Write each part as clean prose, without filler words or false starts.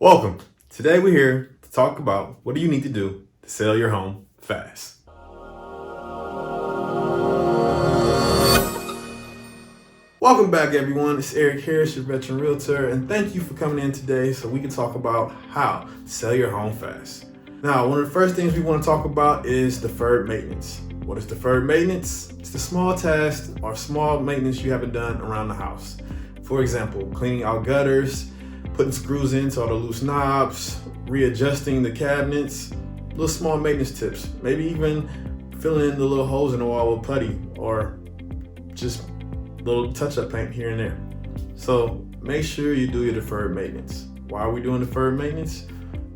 Welcome. Today we're here to talk about what do you need to do to sell your home fast. Welcome back everyone, it's EricHarris, your veteran realtor, and thank you for coming in today so we can talk about how to sell your home fast. Now, one of the first things we want to talk about is deferred maintenance. What is deferred maintenance? It's the small tasks or small maintenance you haven't done around the house. For example, cleaning out gutters, putting screws into all the loose knobs, readjusting the cabinets, little small maintenance tips, maybe even filling in the little holes in the wall with putty or just little touch-up paint here and there. So make sure you do your deferred maintenance. Why are we doing deferred maintenance?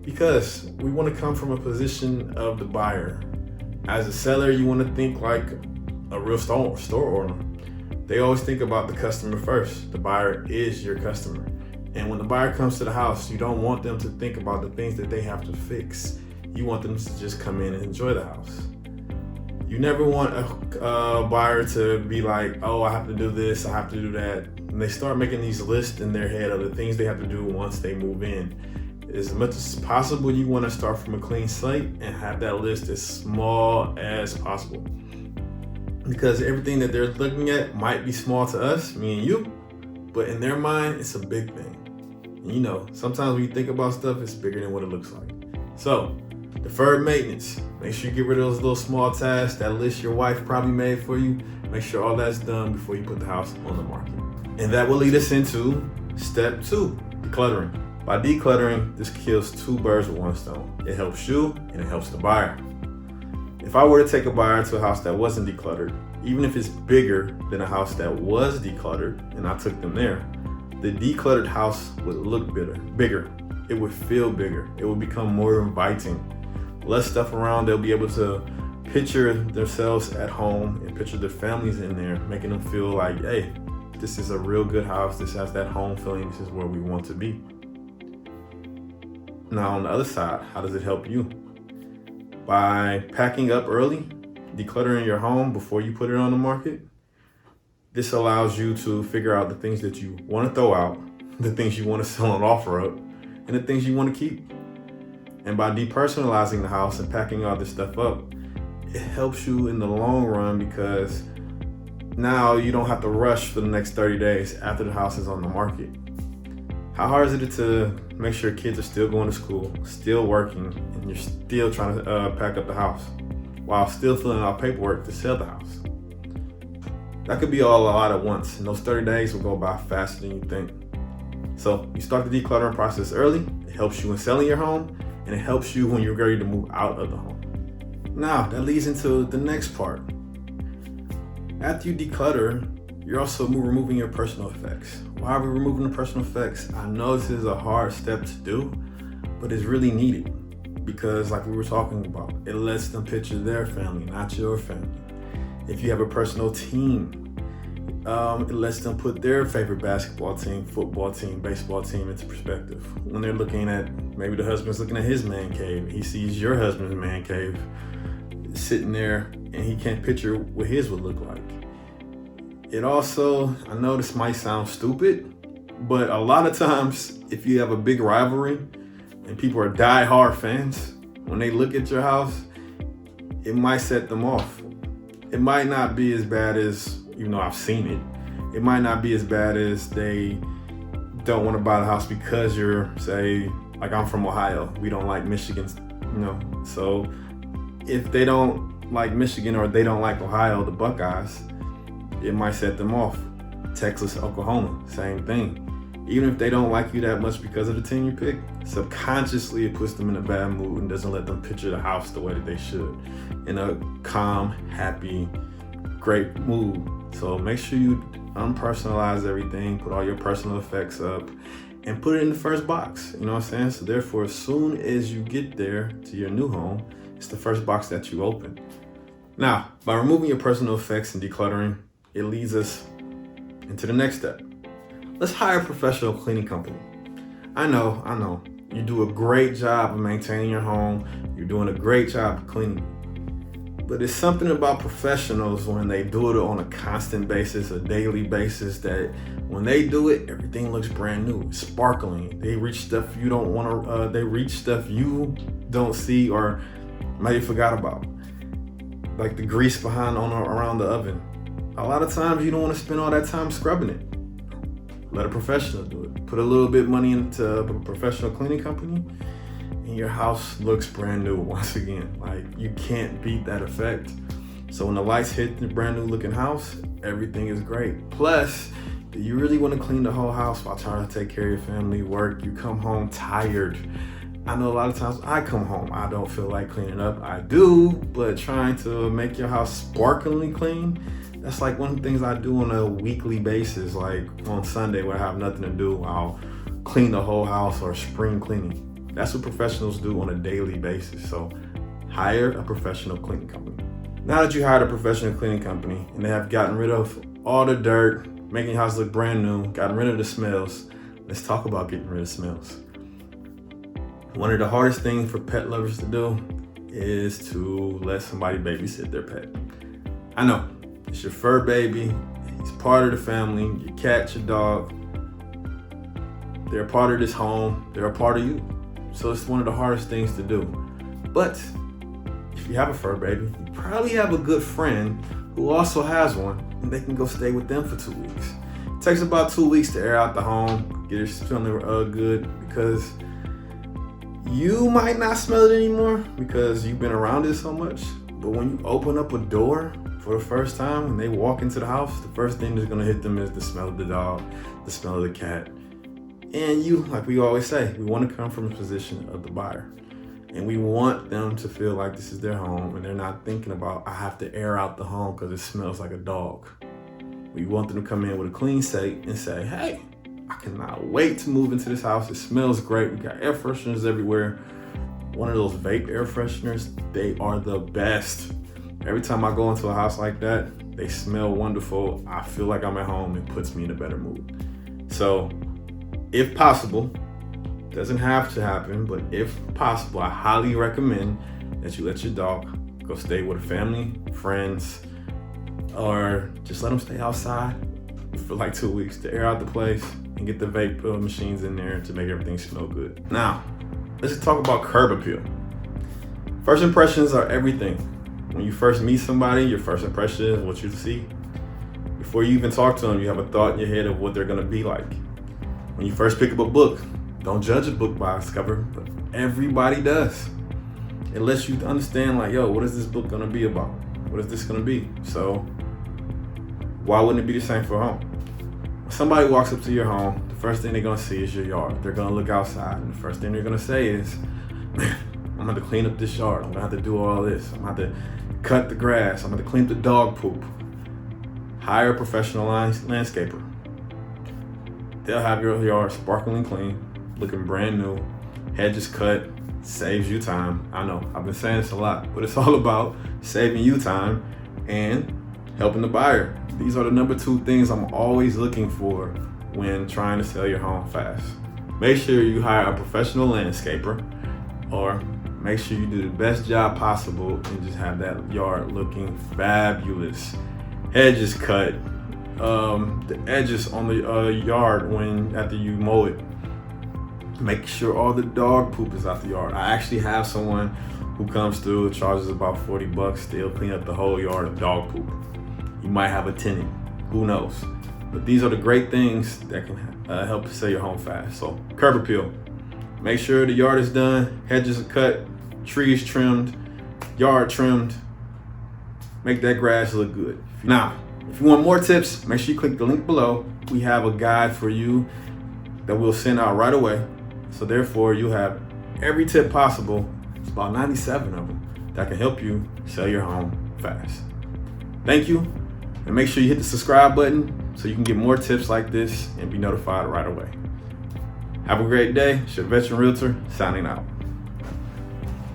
Because we want to come from a position of the buyer. As a seller, you want to think like a real store owner. They always think about the customer first. The buyer is your customer. And when the buyer comes to the house, you don't want them to think about the things that they have to fix. You want them to just come in and enjoy the house. You never want a buyer to be like, oh, I have to do this, I have to do that. And they start making these lists in their head of the things they have to do once they move in. As much as possible, you want to start from a clean slate and have that list as small as possible. Because everything that they're looking at might be small to us, me and you, but in their mind, it's a big thing. And you know, sometimes when you think about stuff, it's bigger than what it looks like. So, deferred maintenance. Make sure you get rid of those little small tasks, that list your wife probably made for you. Make sure all that's done before you put the house on the market. And that will lead us into step 2, decluttering. By decluttering, this kills 2 birds with 1 stone. It helps you and it helps the buyer. If I were to take a buyer to a house that wasn't decluttered, even if it's bigger than a house that was decluttered, and I took them there, the decluttered house would look bigger. It would feel bigger. It would become more inviting. Less stuff around, they'll be able to picture themselves at home and picture their families in there, making them feel like, hey, this is a real good house. This has that home feeling. This is where we want to be. Now on the other side, how does it help you? By packing up early, decluttering your home before you put it on the market. This allows you to figure out the things that you want to throw out, the things you want to sell on offer up, and the things you want to keep. And by depersonalizing the house and packing all this stuff up, it helps you in the long run because now you don't have to rush for the next 30 days after the house is on the market. How hard is it to make sure kids are still going to school, still working, and you're still trying to pack up the house while still filling out paperwork to sell the house? That could be all a lot at once, and those 30 days will go by faster than you think. So you start the decluttering process early. It helps you in selling your home, and it helps you when you're ready to move out of the home. Now, that leads into the next part. After you declutter, you're also removing your personal effects. Why are we removing the personal effects? I know this is a hard step to do, but it's really needed because like we were talking about, it lets them picture their family, not your family. If you have a personal team, it lets them put their favorite basketball team, football team, baseball team into perspective. When they're looking at, maybe the husband's looking at his man cave, he sees your husband's man cave sitting there and he can't picture what his would look like. It also, I know this might sound stupid, but a lot of times if you have a big rivalry and people are die-hard fans, when they look at your house, it might set them off. It might not be as bad as, even though I've seen it, it might not be as bad as they don't want to buy the house because you're, say, like I'm from Ohio, we don't like Michigan, so if they don't like Michigan or they don't like Ohio, the Buckeyes, it might set them off. Texas, Oklahoma, same thing. Even if they don't like you that much because of the team you pick, subconsciously it puts them in a bad mood and doesn't let them picture the house the way that they should, in a calm, happy, great mood. So make sure you unpersonalize everything, put all your personal effects up, and put it in the first box, you know what I'm saying? So therefore, as soon as you get there to your new home, it's the first box that you open. Now, by removing your personal effects and decluttering, it leads us into the next step. Let's hire a professional cleaning company. I know, you do a great job of maintaining your home. You're doing a great job of cleaning. But it's something about professionals when they do it on a constant basis, a daily basis, that when they do it, everything looks brand new, it's sparkling. They reach stuff you don't want to, they reach stuff you don't see or maybe forgot about. Like the grease behind around the oven. A lot of times you don't want to spend all that time scrubbing it. Let a professional do it. Put a little bit of money into a professional cleaning company, and your house looks brand new once again. Like, you can't beat that effect. So when the lights hit the brand new looking house, everything is great. Plus, do you really want to clean the whole house while trying to take care of your family, work? You come home tired. I know a lot of times I come home, I don't feel like cleaning up. I do, but trying to make your house sparkingly clean, that's like one of the things I do on a weekly basis. Like on Sunday when I have nothing to do, I'll clean the whole house or spring cleaning. That's what professionals do on a daily basis. So hire a professional cleaning company. Now that you hired a professional cleaning company and they have gotten rid of all the dirt, making your house look brand new, gotten rid of the smells, let's talk about getting rid of smells. One of the hardest things for pet lovers to do is to let somebody babysit their pet. I know, it's your fur baby, he's part of the family, your cat, your dog. They're a part of this home, they're a part of you. So it's one of the hardest things to do. But if you have a fur baby, you probably have a good friend who also has one, and they can go stay with them for 2 weeks. It takes about 2 weeks to air out the home, get it feeling good, because you might not smell it anymore because you've been around it so much. But when you open up a door for the first time, when they walk into the house, the first thing that's gonna hit them is the smell of the dog, the smell of the cat. And you, like we always say, we want to come from a position of the buyer. And we want them to feel like this is their home and they're not thinking about, I have to air out the home because it smells like a dog. We want them to come in with a clean slate and say, hey, I cannot wait to move into this house. It smells great. We got air fresheners everywhere. One of those vape air fresheners, they are the best. Every time I go into a house like that, they smell wonderful. I feel like I'm at home. It puts me in a better mood. So if possible, doesn't have to happen, but if possible, I highly recommend that you let your dog go stay with a family, friends, or just let them stay outside for like 2 weeks to air out the place and get the vape machines in there to make everything smell good. Now, let's talk about curb appeal. First impressions are everything. When you first meet somebody, your first impression is what you see. Before you even talk to them, you have a thought in your head of what they're gonna be like. When you first pick up a book, don't judge a book by its cover, but everybody does. It lets you understand, like, yo, what is this book gonna be about? What is this gonna be? So why wouldn't it be the same for home? When somebody walks up to your home, the first thing they're gonna see is your yard. They're gonna look outside, and the first thing they're gonna say is, man, I'm gonna have to clean up this yard. I'm gonna have to do all this. I'm gonna have to cut the grass. I'm gonna clean up the dog poop. Hire a professional landscaper. They'll have your yard sparkling clean, looking brand new, hedges cut, saves you time. I know, I've been saying this a lot, but it's all about saving you time and helping the buyer. These are the number 2 things I'm always looking for when trying to sell your home fast. Make sure you hire a professional landscaper, or make sure you do the best job possible and just have that yard looking fabulous. Hedges cut, the edges on the yard after you mow it. Make sure all the dog poop is out the yard. I actually have someone who comes through, charges about $40. They'll clean up the whole yard of dog poop. You might have a tenant, who knows? But these are the great things that can help sell your home fast. So curb appeal. Make sure the yard is done, hedges are cut, trees trimmed, yard trimmed. Make that grass look good. Now, if you want more tips, make sure you click the link below. We have a guide for you that we'll send out right away. So therefore, you have every tip possible. It's about 97 of them that can help you sell your home fast. Thank you, and make sure you hit the subscribe button so you can get more tips like this and be notified right away. Have a great day. It's your Veteran Realtor signing out.